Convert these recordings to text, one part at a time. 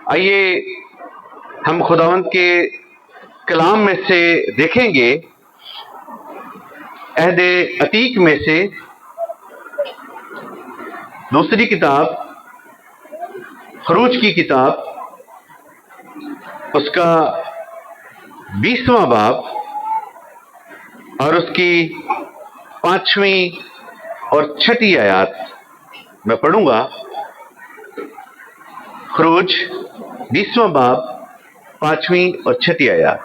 آئیے ہم خداوند کے کلام میں سے دیکھیں گے، عہد عتیق میں سے دوسری کتاب خروج کی کتاب، اس کا 20واں باب اور اس کی 5ویں اور 6ٹھی آیات میں پڑھوں گا۔ خروج 20واں باب 5ویں اور 6ٹھی آیات۔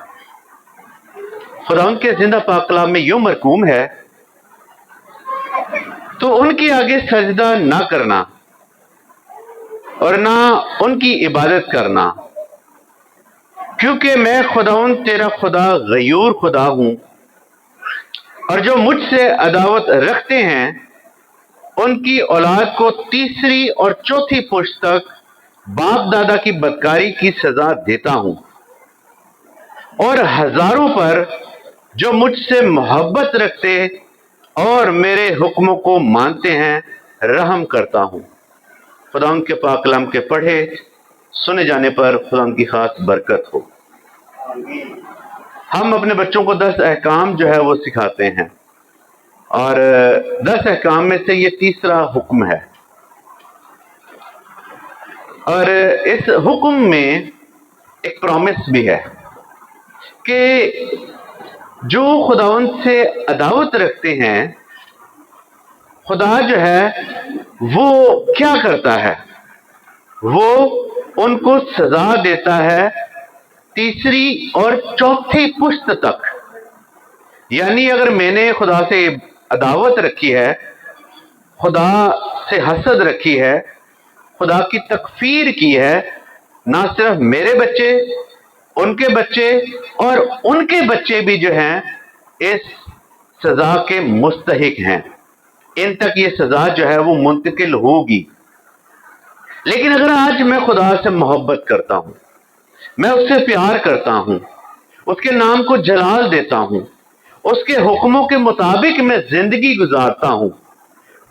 خداوند کے زندہ پاک کلام میں یوں مرقوم ہے، تو ان کے آگے سجدہ نہ کرنا اور نہ ان کی عبادت کرنا، کیونکہ میں خداوند تیرا خدا غیور خدا ہوں، اور جو مجھ سے عداوت رکھتے ہیں ان کی اولاد کو تیسری اور چوتھی پشت تک باپ دادا کی بدکاری کی سزا دیتا ہوں، اور ہزاروں پر جو مجھ سے محبت رکھتے اور میرے حکموں کو مانتے ہیں رحم کرتا ہوں۔ خداوند کے پاک کلام کے پڑھے سنے جانے پر خداوند کی خاص برکت ہو۔ ہم اپنے بچوں کو 10 احکام جو ہے وہ سکھاتے ہیں، اور 10 احکام میں سے یہ تیسرا حکم ہے، اور اس حکم میں ایک پرومس بھی ہے کہ جو خداوند سے عداوت رکھتے ہیں، خدا جو ہے وہ کیا کرتا ہے؟ وہ ان کو سزا دیتا ہے تیسری اور چوتھی پشت تک۔ یعنی اگر میں نے خدا سے عداوت رکھی ہے، خدا سے حسد رکھی ہے، خدا کی تکفیر کی ہے، نہ صرف میرے بچے، ان کے بچے اور ان کے بچے بھی جو ہیں اس سزا کے مستحق ہیں، ان تک یہ سزا جو ہے وہ منتقل ہوگی۔ لیکن اگر آج میں خدا سے محبت کرتا ہوں، میں اس سے پیار کرتا ہوں، اس کے نام کو جلال دیتا ہوں، اس کے حکموں کے مطابق میں زندگی گزارتا ہوں،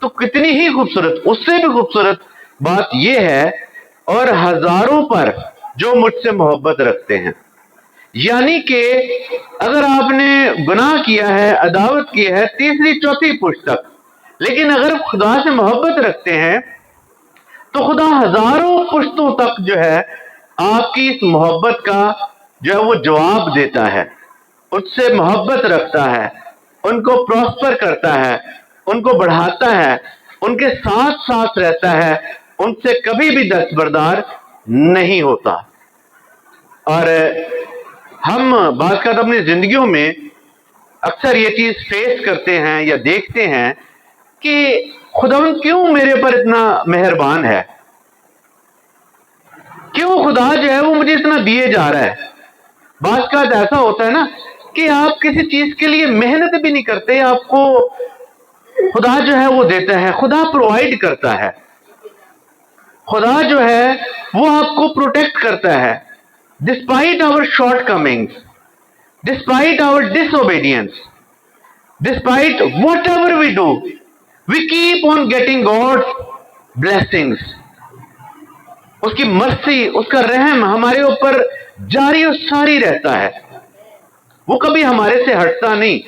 تو کتنی ہی خوبصورت، اس سے بھی خوبصورت بات یہ ہے، اور ہزاروں پر جو مجھ سے محبت رکھتے ہیں۔ یعنی کہ اگر آپ نے گناہ کیا ہے، عداوت کی ہے تیسری چوتھی پشت تک، لیکن اگر خدا سے محبت رکھتے ہیں تو خدا ہزاروں پشتوں تک جو ہے آپ کی اس محبت کا جو ہے وہ جواب دیتا ہے، اس سے محبت رکھتا ہے، ان کو پروسپر کرتا ہے، ان کو بڑھاتا ہے، ان کے ساتھ ساتھ رہتا ہے، ان سے کبھی بھی دستبردار نہیں ہوتا۔ اور ہم بعض اوقات اپنی زندگیوں میں اکثر یہ چیز فیس کرتے ہیں یا دیکھتے ہیں کہ خداوند کیوں میرے پر اتنا مہربان ہے، کیوں خدا جو ہے وہ مجھے اتنا دیے جا رہا ہے۔ بعض اوقات ایسا ہوتا ہے نا کہ آپ کسی چیز کے لیے محنت بھی نہیں کرتے، آپ کو خدا جو ہے وہ دیتا ہے، خدا پرووائڈ کرتا ہے، خدا جو ہے وہ آپ کو پروٹیکٹ کرتا ہے۔ Despite our shortcomings, despite our disobedience, despite whatever we do, we keep on getting God's blessings. اس کی مرسی، اس کا رحم ہمارے اوپر جاری و ساری رہتا ہے، وہ کبھی ہمارے سے ہٹتا نہیں۔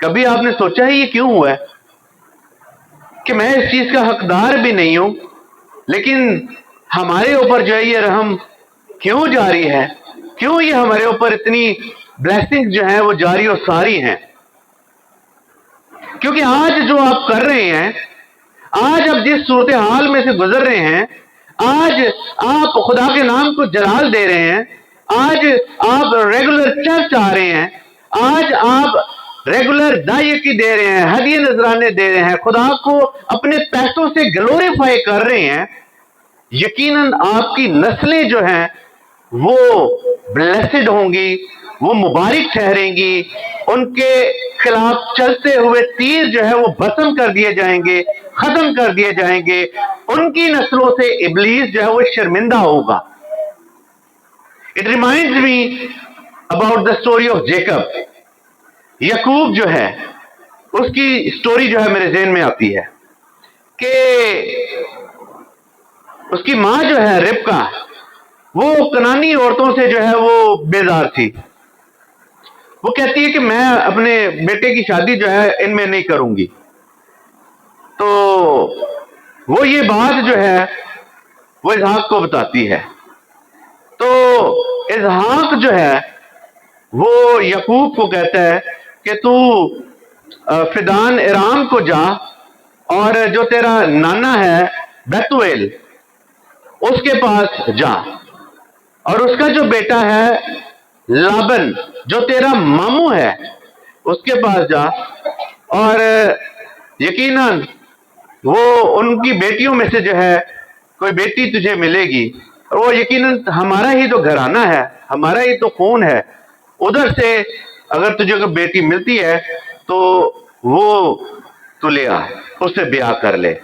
کبھی آپ نے سوچا ہے یہ کیوں ہوا ہے کہ میں اس چیز کا حقدار بھی نہیں ہوں، لیکن ہمارے اوپر جو ہے یہ رحم کیوں جاری ہے، کیوں یہ ہمارے اوپر اتنی بلیسنگ جو ہیں وہ جاری و ساری ہیں؟ کیونکہ آج جو آپ کر رہے ہیں، آج آپ جس صورتحال میں سے گزر رہے ہیں، آج آپ خدا کے نام کو جلال دے رہے ہیں، آج آپ ریگولر چرچ آ رہے ہیں، آج آپ ریگولر دائیکی دے رہے ہیں، ہدیے نذرانے دے رہے ہیں، خدا کو اپنے پیسوں سے گلوریفائی کر رہے ہیں، یقیناً آپ کی نسلیں جو ہیں وہ بلیسڈ ہوں گی، وہ مبارک ٹھہریں گی، ان کے خلاف چلتے ہوئے تیر جو ہے وہ بسم کر دیے جائیں گے، ختم کر دیے جائیں گے، ان کی نسلوں سے ابلیس جو ہے وہ شرمندہ ہوگا۔ It reminds me about the story of Jacob۔ یعقوب جو ہے اس کی سٹوری جو ہے میرے ذہن میں آتی ہے کہ اس کی ماں جو ہے ربکا، وہ کنانی عورتوں سے جو ہے وہ بیزار تھی. وہ کہتی ہے کہ میں اپنے بیٹے کی شادی جو ہے ان میں نہیں کروں گی. تو وہ یہ بات جو ہے وہ اسحاق کو بتاتی ہے. تو اسحاق جو ہے وہ یعقوب کو کہتا ہے کہ تو فدان ارام کو جا اور جو تیرا نانا ہے بیتویل اس کے پاس جا، اور اس کا جو بیٹا ہے لابن جو تیرا ماموں ہے اس کے پاس جا، اور یقیناً وہ ان کی بیٹیوں میں سے جو ہے کوئی بیٹی تجھے ملے گی، اور وہ یقیناً ہمارا ہی تو گھرانہ ہے، ہمارا ہی تو خون ہے. ادھر سے اگر تجھے کوئی بیٹی ملتی ہے تو وہ تو لے آ، اس سے بیاہ کر لے.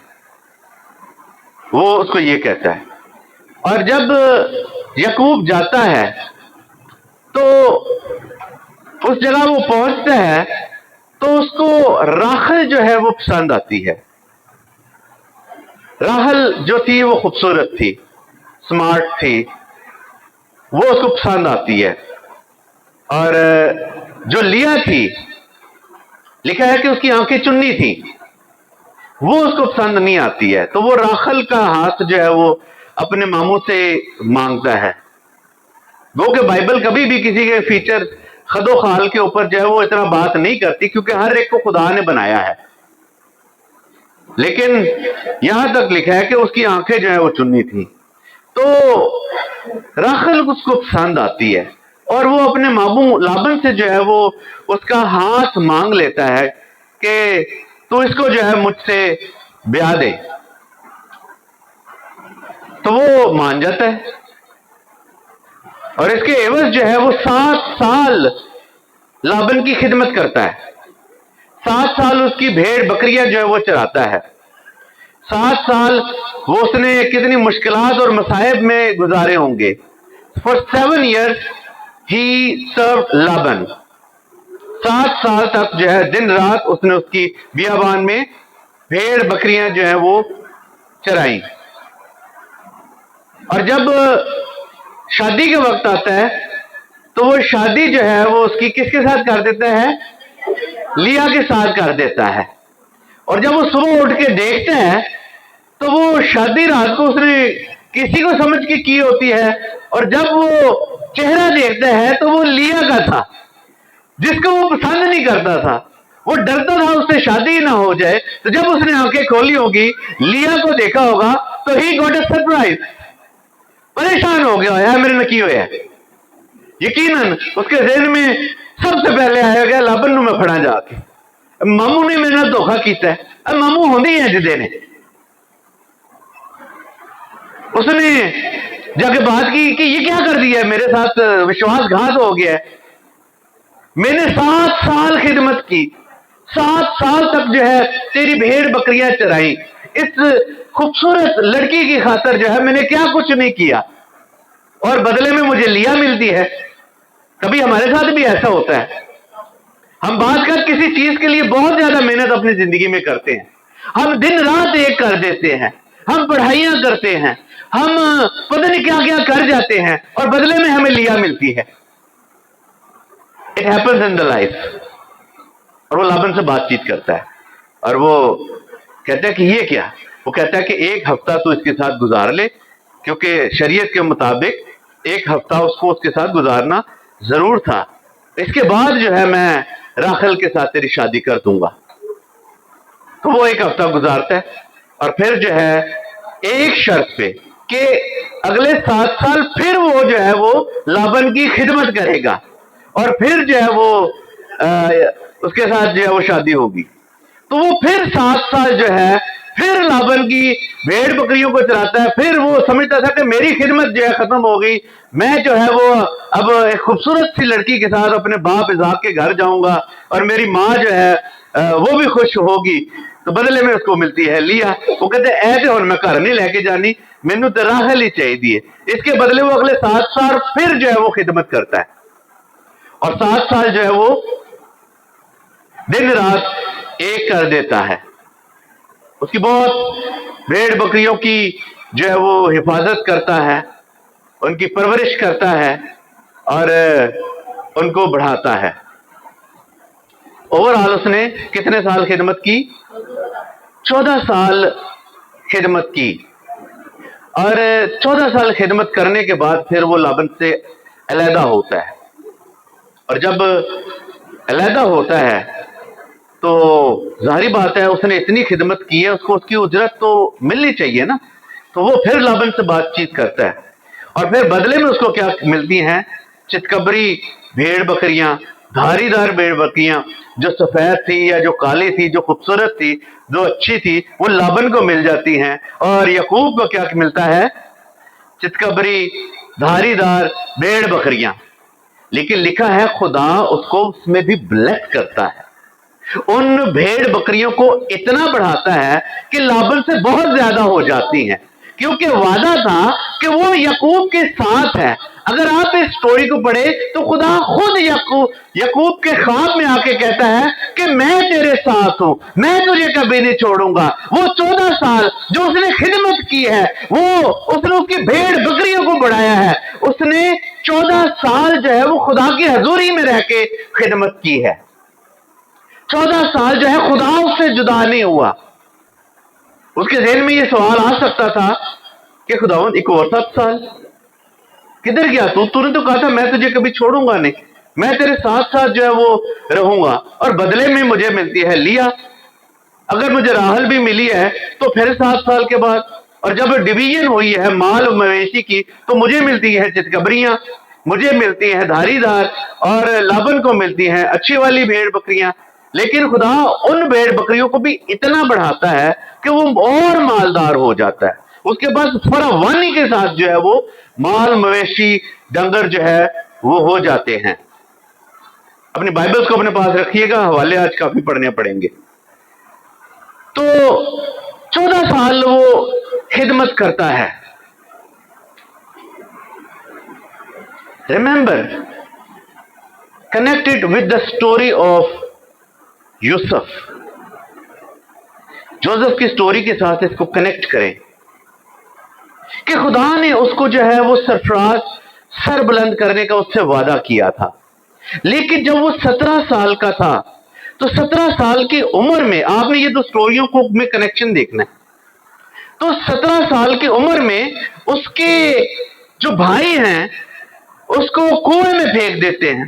وہ اس کو یہ کہتا ہے. اور جب یعقوب جاتا ہے تو اس جگہ وہ پہنچتا ہے تو اس کو راحل جو ہے وہ پسند آتی ہے. راحل جو تھی وہ خوبصورت تھی، سمارٹ تھی، وہ اس کو پسند آتی ہے. اور جو لیا تھی، لکھا ہے کہ اس کی آنکھیں چنی تھی، وہ اس کو پسند نہیں آتی ہے. تو وہ راحل کا ہاتھ جو ہے وہ اپنے ماموں سے مانگتا ہے. وہ کہ بائبل کبھی بھی کسی کے فیچر خد و خال کے اوپر جو ہے وہ اتنا بات نہیں کرتی، کیونکہ ہر ایک کو خدا نے بنایا ہے. لیکن یہاں تک لکھا ہے کہ اس کی آنکھیں جو ہے وہ چنی تھی. تو راحل اس کو پسند آتی ہے اور وہ اپنے ماموں لابن سے جو ہے وہ اس کا ہاتھ مانگ لیتا ہے کہ تو اس کو جو ہے مجھ سے بیاہ دے. تو وہ مان جاتا ہے اور اس کے عوض جو ہے وہ 7 سال لابن کی خدمت کرتا ہے. 7 سال اس کی بھیڑ بکریاں جو ہے وہ چراتا ہے. 7 سال وہ اس نے کتنی مشکلات اور مصائب میں گزارے ہوں گے. For 7 years he served Laban. 7 سال تک جو ہے دن رات اس نے اس کی بیابان میں بھیڑ بکریاں جو ہے وہ چرائیں. اور جب شادی کے وقت آتا ہے تو وہ شادی جو ہے وہ اس کی کس کے ساتھ کر دیتا ہے؟ لیا کے ساتھ کر دیتا ہے. اور جب وہ صبح اٹھ کے دیکھتا ہے تو وہ شادی رات کو اس نے کسی کو سمجھ کے کی ہوتی ہے، اور جب وہ چہرہ دیکھتا ہے تو وہ لیا کا تھا جس کو وہ پسند نہیں کرتا تھا. وہ ڈرتا تھا اس سے شادی نہ ہو جائے. تو جب اس نے آنکھیں کھولی ہوگی، لیا کو دیکھا ہوگا، تو ہی گاٹ اے سرپرائز. پریشان ہو گیا ہے میرے نے کی ہوئے ہے. یقیناً اس کے ذہن میں سب سے پہلے آیا گیا لابن نو میں پھڑا جا کے ماموں نے میرے نال دھوکھا کیتا ہے. ماموں ہوندی ہے جدے نے اس نے جا کے بات کی کہ یہ کیا کر دیا ہے، میرے ساتھ وشواس گھات ہو گیا ہے. میں نے 7 سال خدمت کی، 7 سال تک جو ہے تیری بھیڑ بکریاں چرائی. اس خوبصورت لڑکی کی خاطر جو ہے میں نے کیا کچھ نہیں کیا، اور بدلے میں مجھے لیا ملتی ہے. کبھی ہمارے ساتھ بھی ایسا ہوتا ہے. ہم بات کر کسی چیز کے لیے بہت زیادہ محنت اپنی زندگی میں کرتے ہیں، ہم دن رات ایک کر دیتے ہیں، ہم پڑھائیاں کرتے ہیں، ہم پتہ نہیں کیا کیا کر جاتے ہیں، اور بدلے میں ہمیں لیا ملتی ہے. It happens in the life. اور وہ لابن سے بات چیت کرتا ہے اور وہ کہتا ہے کہ یہ کیا؟ وہ کہتا ہے کہ 1 ہفتہ تو اس کے ساتھ گزار لے، کیونکہ شریعت کے مطابق 1 ہفتہ اس کو اس کے ساتھ گزارنا ضرور تھا. اس کے بعد جو ہے میں راحل کے ساتھ تیری شادی کر دوں گا. تو وہ 1 ہفتہ گزارتا ہے اور پھر جو ہے ایک شرط پہ کہ اگلے 7 سال پھر وہ جو ہے وہ لابن کی خدمت کرے گا، اور پھر جو ہے وہ اس کے ساتھ جو ہے وہ شادی ہوگی. تو وہ پھر 7 سال جو ہے پھر لابن کی بھیڑ بکریوں کو چلاتا ہے. پھر وہ سمجھتا تھا کہ میری خدمت جو ہے ختم ہو گئی، میں جو ہے وہ اب ایک خوبصورت سی لڑکی کے ساتھ اپنے باپ اسحاق کے گھر جاؤں گا، اور میری ماں جو ہے وہ بھی خوش ہوگی. تو بدلے میں اس کو ملتی ہے لیا. وہ کہتے ہیں ایسے اور میں گھر نہیں لے کے جانی، مینو تو راحل ہی چاہیے. اس کے بدلے وہ اگلے 7 سال پھر جو ہے وہ خدمت کرتا ہے، اور 7 سال جو ہے وہ دن رات ایک کر دیتا ہے. اس کی بہت بھیڑ بکریوں کی جو ہے وہ حفاظت کرتا ہے. ان کی پرورش کرتا ہے اور ان کو بڑھاتا ہے۔ اوور آل اس نے کتنے سال خدمت کی؟ 14 سال خدمت کی، اور 14 سال خدمت کرنے کے بعد پھر وہ لابن سے علیحدہ ہوتا ہے، اور جب علیحدہ ہوتا ہے تو ظاہری بات ہے اس نے اتنی خدمت کی ہے، اس کو اس کی اجرت تو ملنی چاہیے نا، تو وہ پھر لابن سے بات چیت کرتا ہے، اور پھر بدلے میں اس کو کیا ملتی ہیں؟ چتکبری بھیڑ بکریاں، دھاری دار بھیڑ بکریاں، جو سفید تھی یا جو کالی تھی، جو خوبصورت تھی، جو اچھی تھی، وہ لابن کو مل جاتی ہیں، اور یعقوب کو کیا ملتا ہے؟ چتکبری دھاری دار بھیڑ بکریاں۔ لیکن لکھا ہے خدا اس کو اس میں بھی بلیس کرتا ہے، ان بھیڑ بکریوں کو اتنا بڑھاتا ہے کہ لابن سے بہت زیادہ ہو جاتی ہیں، کیونکہ وعدہ تھا کہ وہ یعقوب کے ساتھ ہے۔ اگر آپ اس سٹوری کو پڑھیں تو خدا خود یعقوب کے خواب میں آ کے کہتا ہے کہ میں تیرے ساتھ ہوں، میں تجھے کبھی نہیں چھوڑوں گا۔ وہ 14 سال جو اس نے خدمت کی ہے، اس نے اس کی بھیڑ بکریوں کو بڑھایا ہے، اس نے 14 سال جو ہے وہ خدا کی حضوری میں رہ کے خدمت کی ہے۔ 14 سال جو ہے خدا اس سے جدا نہیں ہوا۔ اس کے ذہن میں یہ سوال آ سکتا تھا کہ خداوند ایک اور 7 سال کدھر گیا تو نے تو کہا تھا میں تجھے کبھی چھوڑوں گا نہیں، میں تیرے ساتھ ساتھ جو ہے وہ رہوں گا، اور بدلے میں مجھے ملتی ہے لیا۔ اگر مجھے راحل بھی ملی ہے تو پھر 7 سال کے بعد، اور جب ڈویژن ہوئی ہے مال و مویشی کی تو مجھے ملتی ہے چتکبریاں، مجھے ملتی ہیں دھاری دار، اور لابن کو ملتی ہیں اچھی والی بھیڑ بکریاں۔ لیکن خدا ان بھیڑ بکریوں کو بھی اتنا بڑھاتا ہے کہ وہ اور مالدار ہو جاتا ہے، اس کے پاس فراوانی کے ساتھ جو ہے وہ مال مویشی ڈنگر جو ہے وہ ہو جاتے ہیں۔ اپنی بائبلز کو اپنے پاس رکھیے گا، حوالے آج کافی پڑھنے پڑیں گے۔ تو 14 سال وہ خدمت کرتا ہے۔ Remember connected with the story of Yusuf, Joseph کی سٹوری کے ساتھ اس کو کنیکٹ کریں کہ خدا نے اس کو جو ہے وہ سرفراز سر بلند کرنے کا اس سے وعدہ کیا تھا، لیکن جب وہ 17 سال کا تھا تو 17 سال کی عمر میں، آپ نے یہ دو سٹوریوں کو میں کنیکشن دیکھنا ہے، تو 17 سال کی عمر میں اس کے جو بھائی ہیں اس کو کنویں میں پھینک دیتے ہیں،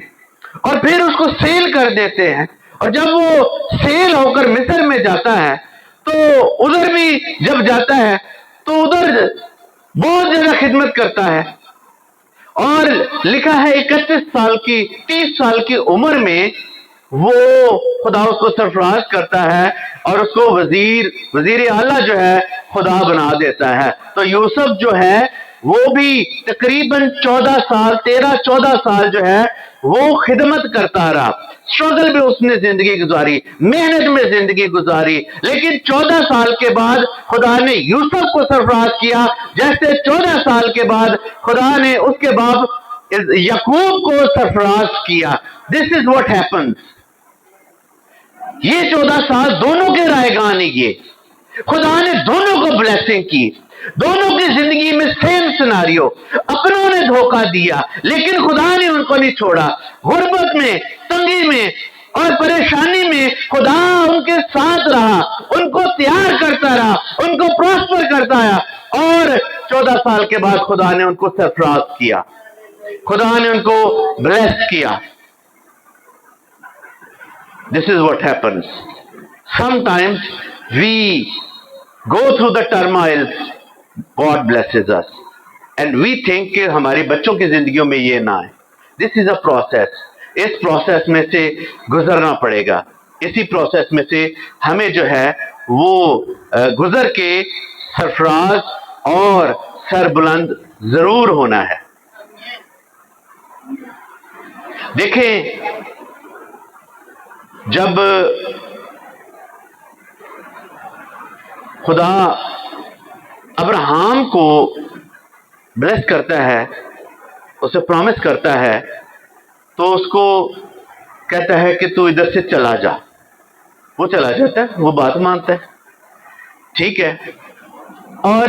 اور پھر اس کو سیل کر دیتے ہیں، اور جب وہ سیل ہو کر مصر میں جاتا ہے تو ادھر بھی جب جاتا ہے تو ادھر بہت زیادہ خدمت کرتا ہے، اور لکھا ہے 31 سال کی 30 سال کی عمر میں وہ خدا اس کو سرفراز کرتا ہے اور اس کو وزیر اعلیٰ جو ہے خدا بنا دیتا ہے۔ تو یوسف جو ہے وہ بھی تقریباً 14 سال 13-14 سال جو ہے وہ خدمت کرتا رہا، اسٹرگل بھی اس نے زندگی گزاری، محنت میں زندگی گزاری، لیکن 14 سال کے بعد خدا نے یوسف کو سرفراز کیا، جیسے 14 سال کے بعد خدا نے اس کے باپ یعقوب کو سرفراز کیا۔ This is what happens۔ یہ 14 سال دونوں کے رائے گان ہی، خدا نے دونوں کو بلیسنگ کی، دونوں کی زندگی میں سیم سناریو، اپنوں نے دھوکہ دیا لیکن خدا نے ان کو نہیں چھوڑا، غربت میں، تنگی میں اور پریشانی میں خدا ان کے ساتھ رہا، ان کو تیار کرتا رہا، ان کو پراسپر کرتا رہا، اور 14 سال کے بعد خدا نے ان کو سرفراز کیا، خدا نے ان کو بلیس کیا۔ This is what happens. Sometimes we go through the turmoil, God blesses us, and we think کہ ہماری بچوں کی زندگیوں میں یہ نہ ہے۔ This is a process۔ اس پروسیس میں سے گزرنا پڑے گا، اسی پروسیس میں سے ہمیں جو ہے وہ گزر کے سرفراز اور سربلند ضرور ہونا ہے۔ دیکھیں جب خدا ابراہم کو بلیس کرتا ہے، اسے پرومس کرتا ہے، تو اس کو کہتا ہے کہ تو ادھر سے چلا جا، وہ چلا جاتا ہے، وہ بات مانتا ہے، ٹھیک ہے، اور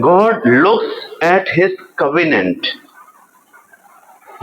God looks at his covenant.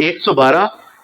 112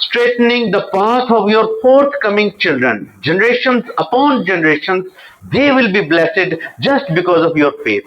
straightening the path of your forthcoming children. Generations upon generations, they will be blessed just because of your faith.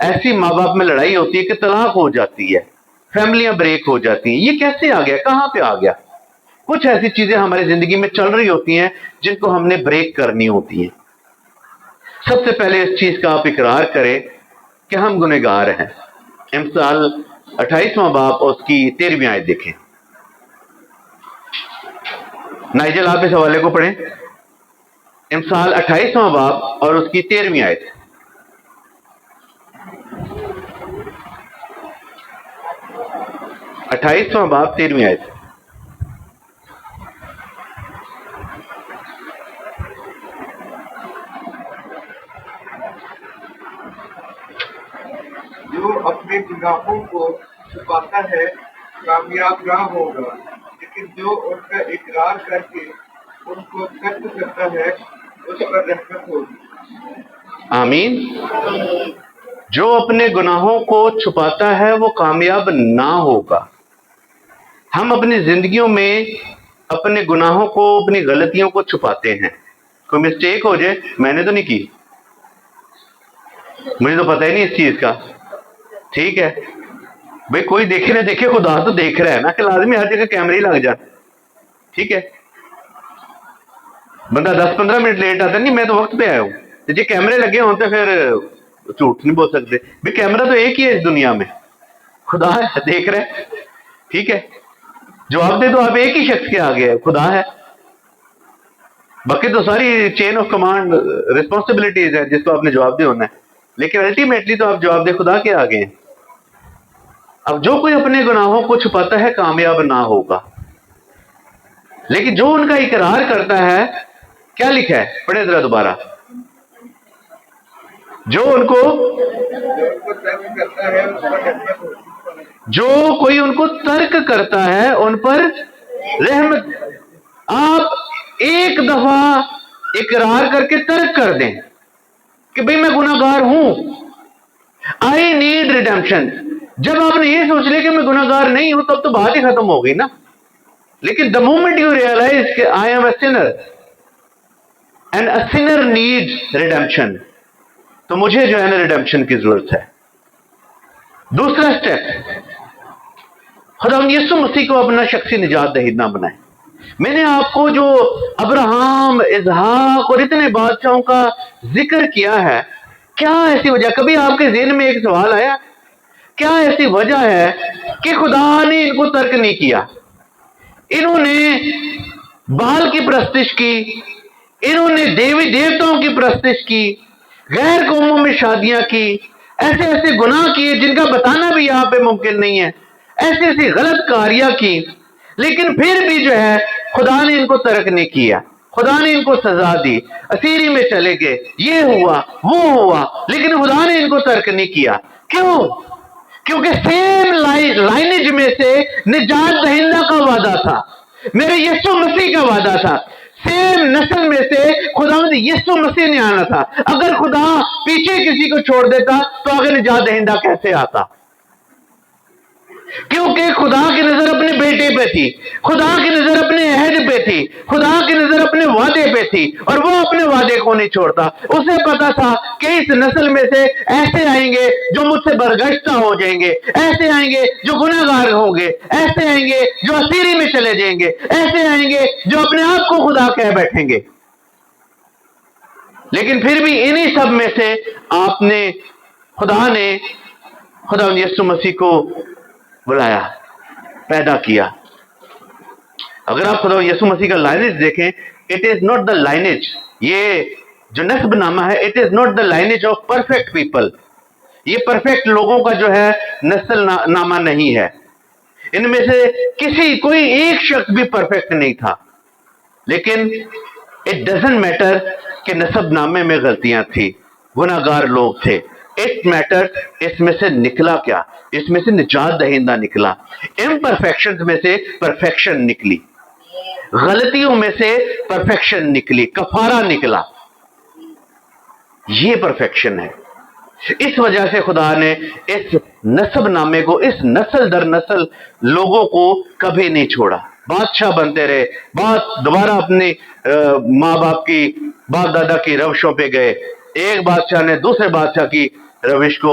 ایسی ماں باپ میں لڑائی ہوتی ہے کہ طلاق ہو جاتی ہے، فیملیاں بریک ہو جاتی ہیں. یہ کیسے آ گیا؟ کہاں پہ آ گیا؟ کچھ ایسی چیزیں ہماری زندگی میں چل رہی ہوتی ہیں جن کو ہم نے بریک کرنی ہوتی ہیں. سب سے پہلے اس چیز کا آپ اقرار کریں کہ ہم گنہگار ہیں. امثال 28واں باب اور اس کی 13ویں آیت دیکھیں. نائجل آپ اس حوالے کو پڑھیں. امثال 28واں باب اور اس کی 13ویں آیت. اٹھائیسواں باب 13ویں آیت. جو اپنے گناہوں کو چھپاتا ہے کامیاب نہ ہوگا، لیکن جو ان کا اقرار کر کے ان کو ترک کرتا ہے اس پر رحمت ہوگی. آمین. جو اپنے گناہوں کو چھپاتا ہے وہ کامیاب نہ ہوگا. ہم اپنی زندگیوں میں اپنے گناہوں کو، اپنی غلطیوں کو چھپاتے ہیں. کوئی مسٹیک ہو جائے، میں نے تو نہیں کی، مجھے تو پتہ ہی نہیں اس چیز کا. ٹھیک ہے بھئی، کوئی دیکھے نہ دیکھے، خدا تو دیکھ رہا ہے نا کہ لازمی ہر جگہ کیمرے ہی لگ جاتے. ٹھیک ہے، بندہ 10-15 منٹ لیٹ آتا نہیں، میں تو وقت پہ آیا ہوں. جی کیمرے لگے ہوں تو پھر جھوٹ نہیں بول سکتے. بھی کیمرہ تو ایک ہی ہے اس دنیا میں، خدا ہے، دیکھ رہے. ٹھیک ہے، جواب دے تو آپ ایک ہی شخص کے آگے ہے، خدا ہے. باقی تو ساری چین آف کمانڈ ریسپانسبلٹیز ہے جس کو آپ نے جواب دے ہونا ہے، لیکن الٹیمیٹلی تو آپ جواب دے خدا کے آگے ہیں. اب جو کوئی اپنے گناہوں کو چھپاتا ہے کامیاب نہ ہوگا، لیکن جو ان کا اقرار کرتا ہے، کیا لکھا ہے؟ پڑھیں ذرا دوبارہ. جو ان کو ترک کرتا ہے اس پر رحمت ہوگی. جو کوئی ان کو ترک کرتا ہے ان پر رحمت. آپ ایک دفعہ اقرار کر کے ترک کر دیں کہ بھئی میں گناہ گار ہوں، آئی نیڈ ریڈمپشن. جب آپ نے یہ سوچ لیا کہ میں گناہ گار نہیں ہوں، تب تو بات ہی ختم ہو گئی نا. لیکن دا مومنٹ یو ریئلائز کہ I am a sinner and a sinner need redemption, تو مجھے جو ہے نا ریڈمپشن کی ضرورت ہے. دوسرا اسٹیپ، خدا یسوع مسیح کو اپنا شخصی نجات دہندہ بنائے. میں نے آپ کو جو ابراہم، اسحاق اور اتنے بادشاہوں کا ذکر کیا ہے، کیا ایسی وجہ، کبھی آپ کے ذہن میں ایک سوال آیا کیا ایسی وجہ ہے کہ خدا نے ان کو ترک نہیں کیا؟ انہوں نے بال کی پرستش کی، انہوں نے دیوی دیوتاؤں کی پرستش کی، غیر قوموں میں شادیاں کی، ایسے ایسے گناہ کیے جن کا بتانا بھی یہاں پہ ممکن نہیں ہے، ایسی ایسی غلط کاریاں کی، لیکن پھر بھی جو ہے خدا نے ان کو ترک نہیں کیا. خدا نے ان کو سزا دی، اسیری میں چلے گئے، یہ ہوا وہ ہوا، لیکن خدا نے ان کو ترک نہیں کیا. کیوں؟ کیونکہ سیم لائنج میں سے نجات دہندہ کا وعدہ تھا، میرے یسوع مسیح کا وعدہ تھا. سیم نسل میں سے خدا یسوع مسیح نے آنا تھا. اگر خدا پیچھے کسی کو چھوڑ دیتا تو آگے نجات دہندہ کیسے آتا؟ کیونکہ خدا کی نظر اپنے بیٹے پہ تھی، خدا کی نظر اپنے عہد پہ تھی، خدا کی نظر اپنے وعدے پہ تھی، اور وہ اپنے وعدے کو نہیں چھوڑتا. اسے پتا تھا کہ اس نسل میں سے ایسے آئیں گے جو مجھ سے برگشتہ ہو جائیں گے، ایسے آئیں گے جو گناہ گار ہوں گے، ایسے آئیں گے جو اسیری میں چلے جائیں گے، ایسے آئیں گے جو اپنے آپ کو خدا کہہ بیٹھیں گے. لیکن پھر بھی انہی سب میں سے آپ نے، خدا نے خدا یسوع مسیح کو بلایا، پیدا کیا. اگر آپ خدا یسوع مسیح کا لائنیج دیکھیں، اٹ از ناٹ دا لائنیج، یہ جو نسب نامہ ہے، it is not the lineage of perfect people. یہ پرفیکٹ لوگوں کا جو ہے نسل نامہ نہیں ہے. ان میں سے کوئی ایک شخص بھی پرفیکٹ نہیں تھا. لیکن اٹ ڈزنٹ میٹر کہ نسب نامے میں غلطیاں تھی، گناہ گار لوگ تھے. اٹ میٹر اس میں سے نکلا کیا؟ اس میں سے نجات دہندہ نکلا. امپرفیکشن میں سے پرفیکشن نکلی، غلطیوں میں سے پرفیکشن نکلی، کفارہ نکلا. یہ پرفیکشن ہے. اس وجہ سے خدا نے اس نسب نامے کو، اس نسل در نسل لوگوں کو کبھی نہیں چھوڑا. بادشاہ بنتے رہے، بات دوبارہ اپنی ماں باپ کی، باپ دادا کی روشوں پہ گئے. ایک بادشاہ نے دوسرے بادشاہ کی روش کو